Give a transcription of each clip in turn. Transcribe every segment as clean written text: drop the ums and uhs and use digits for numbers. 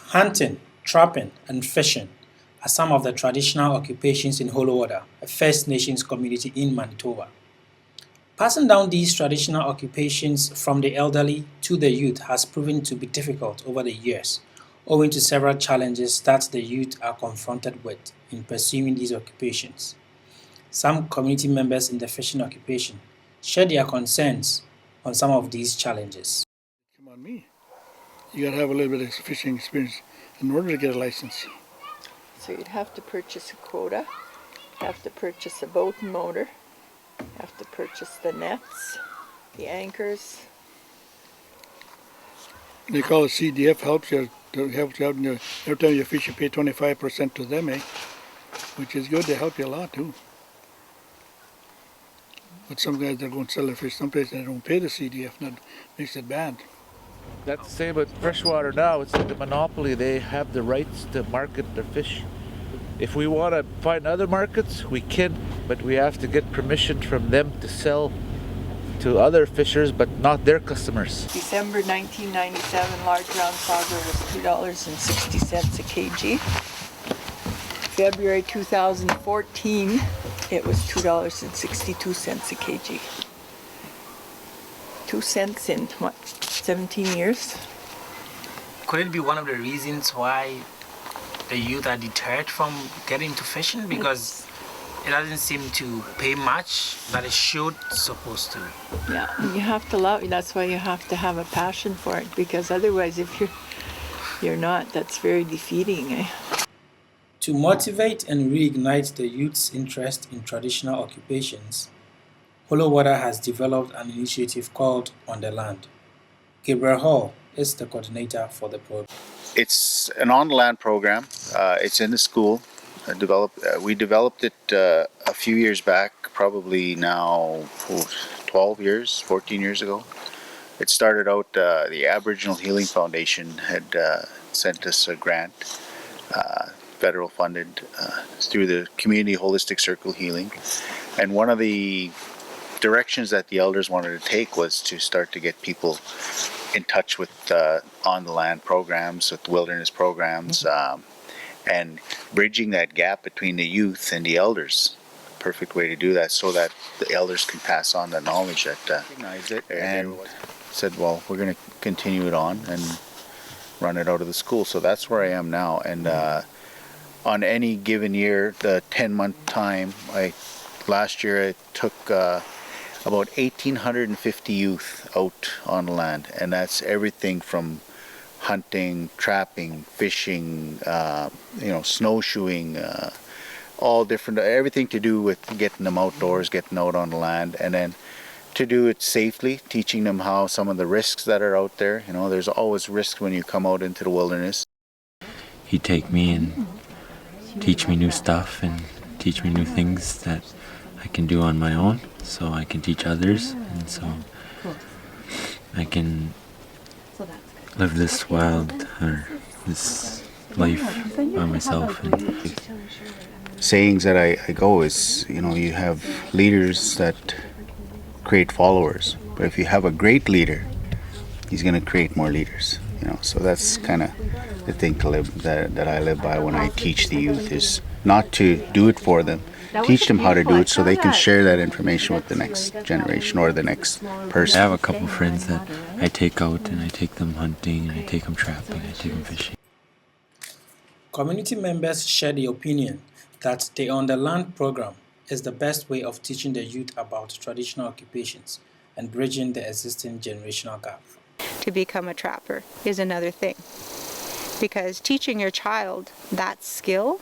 Hunting, trapping, and fishing are some of the traditional occupations in Hollowater, a First Nations community in Manitoba. Passing down these traditional occupations from the elderly to the youth has proven to be difficult over the years, owing to several challenges that the youth are confronted with in pursuing these occupations. Some community members in the fishing occupation share their concerns on some of these challenges. Come on me. You gotta have a little bit of fishing experience in order to get a license. So you'd have to purchase a quota, have to purchase a boat and motor, have to purchase the nets, the anchors. They call it CDF helps you. Helps you out. Every time you fish, you pay 25% to them, which is good. They help you a lot too. But some guys that go and sell their fish, some places they don't pay the CDF, and that makes it bad. That's the same with freshwater now. It's like a monopoly. They have the rights to market their fish. If we want to find other markets, we can, but we have to get permission from them to sell to other fishers, but not their customers. December 1997, large round sauger was $2.60 a kg. February 2014, it was $2.62 a kg. 2 cents in, 17 years? Could it be one of the reasons why the youth are deterred from getting into fishing? Because it doesn't seem to pay much, but it should supposed to. Yeah, you have to love it. That's why you have to have a passion for it, because otherwise if you're not, that's very defeating. To motivate and reignite the youth's interest in traditional occupations, Hollowater has developed an initiative called On the Land. Gabriel Hall is the coordinator for the program. It's an on-the-land program. It's in the school. We developed it a few years back, probably now 14 years ago. It started out, the Aboriginal Healing Foundation had sent us a grant, federal funded, through the Community Holistic Circle Healing. And one of the directions that the elders wanted to take was to start to get people in touch with on-the-land programs, with wilderness programs, and bridging that gap between the youth and the elders. Perfect way to do that, so that the elders can pass on the knowledge that recognize it, and said, well, we're going to continue it on and run it out of the school. So that's where I am now. And on any given year, the 10-month time, last year I took about 1,850 youth out on the land, and that's everything from hunting, trapping, fishing, snowshoeing, all different, everything to do with getting them outdoors, getting out on the land, and then to do it safely, teaching them how some of the risks that are out there. There's always risk when you come out into the wilderness. He'd take me and teach me new stuff and teach me new things that I can do on my own, so I can teach others, and so I can live this wild, or this life by myself. And sayings that I go is, you have leaders that create followers, but if you have a great leader, he's going to create more leaders. So that's kind of the thing to live that I live by when I teach the youth, is not to do it for them. Teach them how to do it so they can share that information with the next generation or the next person. I have a couple friends that I take out, and I take them hunting, and I take them trapping, I take them fishing. Community members share the opinion that the On the Land program is the best way of teaching the youth about traditional occupations and bridging the existing generational gap. To become a trapper is another thing, because teaching your child that skill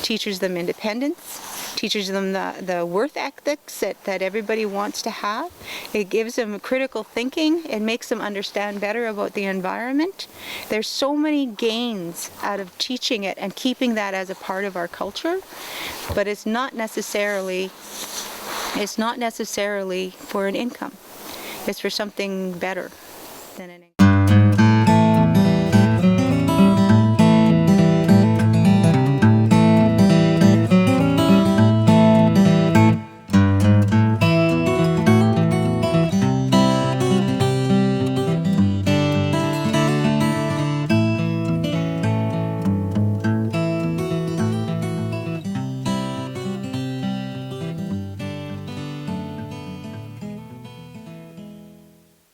teaches them independence, teaches them the worth ethics that everybody wants to have. It gives them critical thinking. It makes them understand better about the environment. There's so many gains out of teaching it and keeping that as a part of our culture, but it's not necessarily for an income. It's for something better than an income.